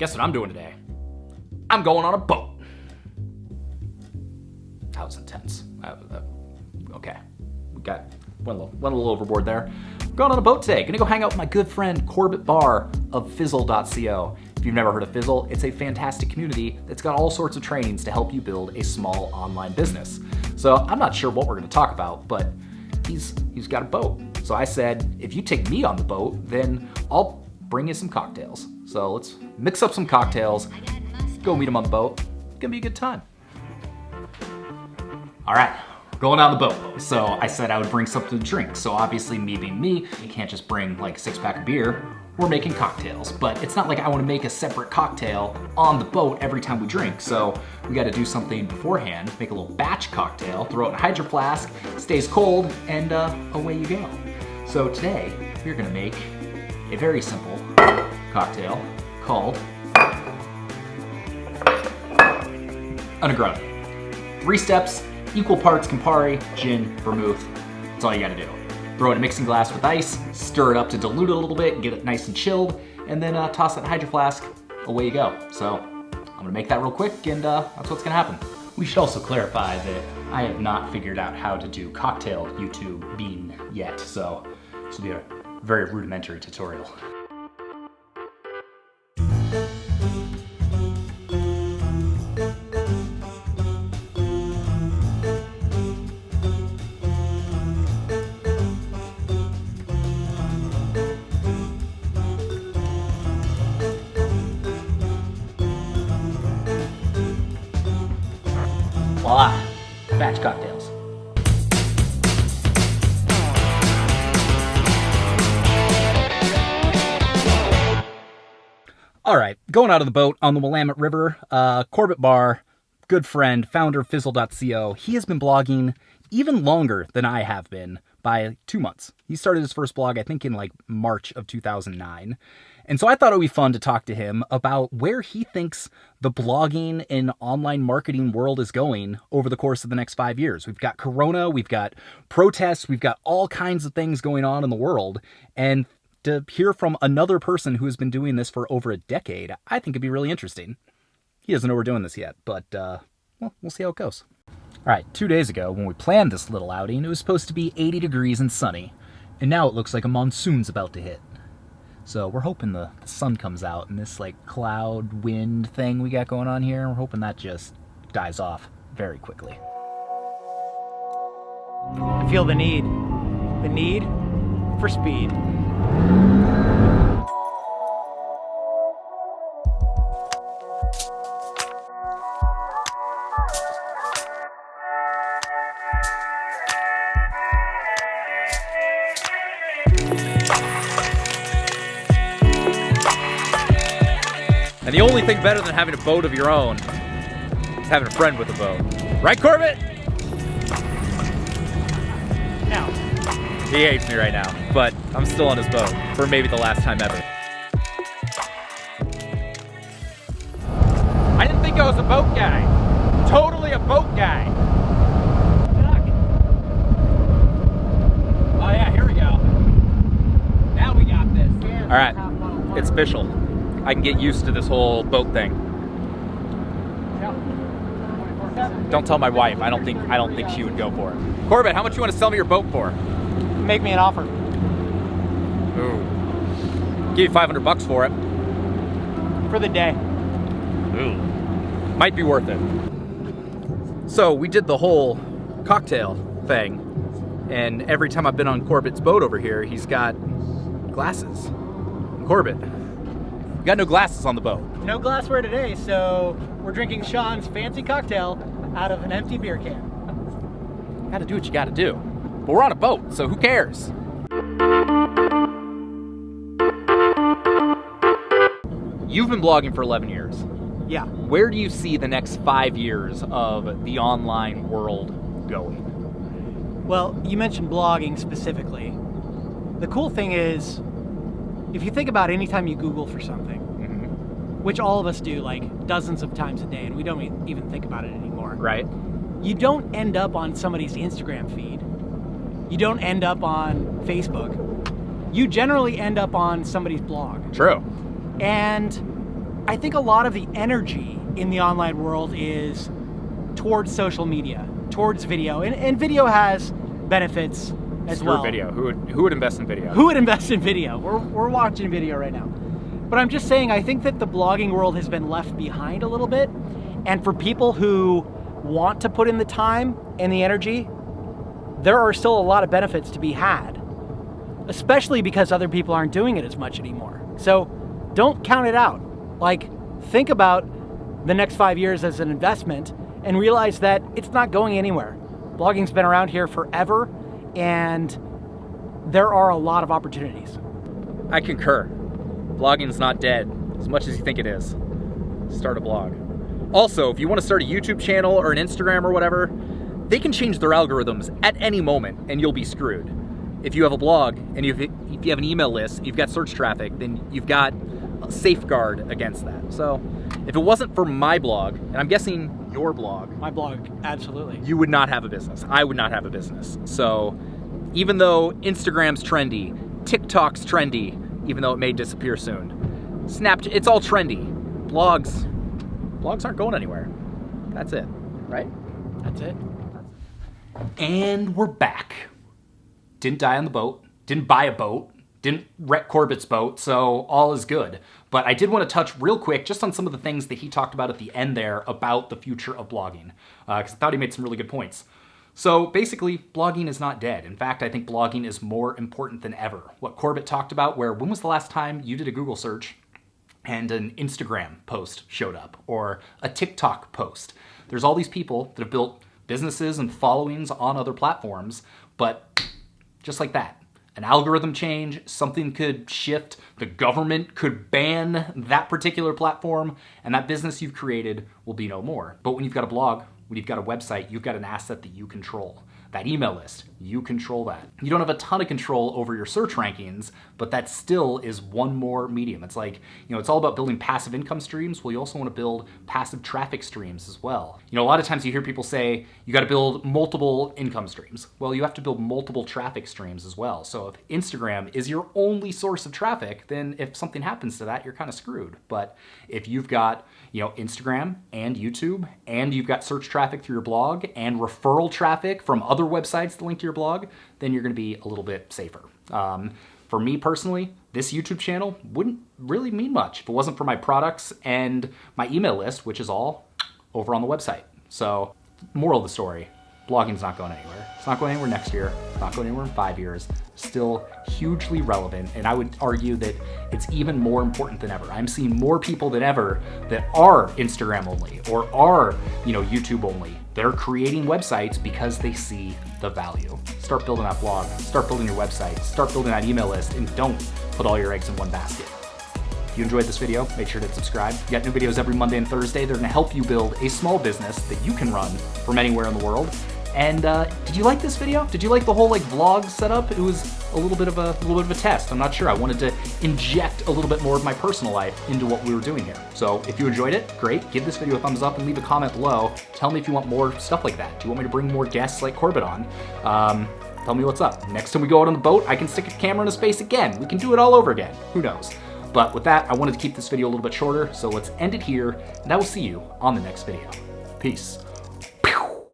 Guess what I'm doing today? I'm going on a boat. That was intense. Okay, went a little overboard there. Going on a boat today. Gonna go hang out with my good friend Corbett Barr of FIZZLE.co. If you've never heard of FIZZLE, it's a fantastic community that's got all sorts of trainings to help you build a small online business. So I'm not sure what we're gonna talk about, but he's got a boat. So I said, if you take me on the boat, then I'll bring you some cocktails. So let's mix up some cocktails, go meet him on the boat. It's gonna be a good time. All right, going on the boat. So I said I would bring something to drink. So obviously me being me, you can't just bring like a 6-pack of beer. We're making cocktails, but it's not like I wanna make a separate cocktail on the boat every time we drink. So we gotta do something beforehand, make a little batch cocktail, throw it in a hydro flask, stays cold, and away you go. So today, we're gonna make a very simple cocktail called a Negroni. 3 steps, equal parts Campari, gin, vermouth. That's all you gotta do. Throw it in a mixing glass with ice, stir it up to dilute it a little bit, get it nice and chilled, and then toss it in a hydro flask, away you go. So I'm gonna make that real quick, and that's what's gonna happen. We should also clarify that I have not figured out how to do cocktail YouTube bean yet, so this will be a very rudimentary tutorial. Voila, batch cocktails. All right, going out of the boat on the Willamette River, Corbett Barr, good friend, founder of FIZZLE.co. He has been blogging even longer than I have been by 2 months. He started his first blog, I think, in like March of 2009. And so I thought it would be fun to talk to him about where he thinks the blogging and online marketing world is going over the course of the next 5 years. We've got Corona, we've got protests, we've got all kinds of things going on in the world. And to hear from another person who has been doing this for over a decade, I think it'd be really interesting. He doesn't know we're doing this yet, but well, we'll see how it goes. All right, 2 days ago, when we planned this little outing, it was supposed to be 80 degrees and sunny. And now it looks like a monsoon's about to hit. So we're hoping the sun comes out and this like cloud wind thing we got going on here, we're hoping that just dies off very quickly. I feel the need for speed. And the only thing better than having a boat of your own is having a friend with a boat. Right, Corbett? No. He hates me right now, but I'm still on his boat for maybe the last time ever. I didn't think I was a boat guy. Totally a boat guy. Oh yeah, here we go. Now we got this. All right, it's official. I can get used to this whole boat thing. Don't tell my wife. I don't think she would go for it. Corbett, how much you want to sell me your boat for? Make me an offer. Ooh. Give you $500 for it. For the day. Ooh. Might be worth it. So we did the whole cocktail thing, and every time I've been on Corbett's boat over here, he's got glasses. Corbett, you got no glasses on the boat. No glassware today, so we're drinking Sean's fancy cocktail out of an empty beer can. Gotta do what you gotta do. But we're on a boat, so who cares? You've been blogging for 11 years. Yeah. Where do you see the next 5 years of the online world going? Well, you mentioned blogging specifically. The cool thing is, if you think about any time you Google for something, which all of us do like dozens of times a day, and we don't even think about it anymore. Right. You don't end up on somebody's Instagram feed. You don't end up on Facebook. You generally end up on somebody's blog. True. And I think a lot of the energy in the online world is towards social media, towards video, and video has benefits as Screw well. video. Who would invest in video? Who would invest in video? We're watching video right now. But I'm just saying, I think that the blogging world has been left behind a little bit. And for people who want to put in the time and the energy, there are still a lot of benefits to be had, especially because other people aren't doing it as much anymore. So don't count it out. Like, think about the next 5 years as an investment and realize that it's not going anywhere. Blogging's been around here forever, and there are a lot of opportunities. I concur. Blogging's not dead as much as you think it is. Start a blog. Also, if you want to start a YouTube channel or an Instagram or whatever, they can change their algorithms at any moment and you'll be screwed. If you have a blog and if you have an email list, you've got search traffic, then you've got a safeguard against that. So if it wasn't for my blog, and I'm guessing your blog, My blog, absolutely. you would not have a business. I would not have a business. So even though Instagram's trendy, TikTok's trendy, even though it may disappear soon, Snapchat, it's all trendy. Blogs aren't going anywhere. That's it, right? That's it. And we're back. Didn't die on the boat, didn't buy a boat, didn't wreck Corbett's boat, so all is good. But I did want to touch real quick just on some of the things that he talked about at the end there about the future of blogging, because I thought he made some really good points. So basically, blogging is not dead. In fact, I think blogging is more important than ever. What Corbett talked about, where when was the last time you did a Google search and an Instagram post showed up, or a TikTok post? There's all these people that have built businesses and followings on other platforms, but just like that, an algorithm change, something could shift, the government could ban that particular platform, and that business you've created will be no more. But when you've got a blog, when you've got a website, you've got an asset that you control. That email list, you control that. You don't have a ton of control over your search rankings, but that still is one more medium. It's like, it's all about building passive income streams. Well, you also want to build passive traffic streams as well. A lot of times you hear people say, you got to build multiple income streams. Well, you have to build multiple traffic streams as well. So if Instagram is your only source of traffic, then if something happens to that, you're kind of screwed. But if you've got, Instagram and YouTube, and you've got search traffic through your blog and referral traffic from other websites that link to your blog, then you're going to be a little bit safer. For me personally, this YouTube channel wouldn't really mean much if it wasn't for my products and my email list, which is all over on the website. So, moral of the story, blogging's not going anywhere. It's not going anywhere next year. It's not going anywhere in 5 years. Still hugely relevant, and I would argue that it's even more important than ever. I'm seeing more people than ever that are Instagram only or are, YouTube only. They're creating websites because they see the value. Start building that blog, start building your website, start building that email list, and don't put all your eggs in one basket. If you enjoyed this video, make sure to subscribe. We got new videos every Monday and Thursday. They're gonna help you build a small business that you can run from anywhere in the world. And did you like this video? Did you like the whole vlog setup? It was a little bit of a test. I'm not sure. I wanted to inject a little bit more of my personal life into what we were doing here. So if you enjoyed it, great. Give this video a thumbs up and leave a comment below. Tell me if you want more stuff like that. Do you want me to bring more guests like Corbett on? Tell me what's up. Next time we go out on the boat, I can stick a camera in his face again. We can do it all over again. Who knows? But with that, I wanted to keep this video a little bit shorter, so let's end it here, and I will see you on the next video. Peace.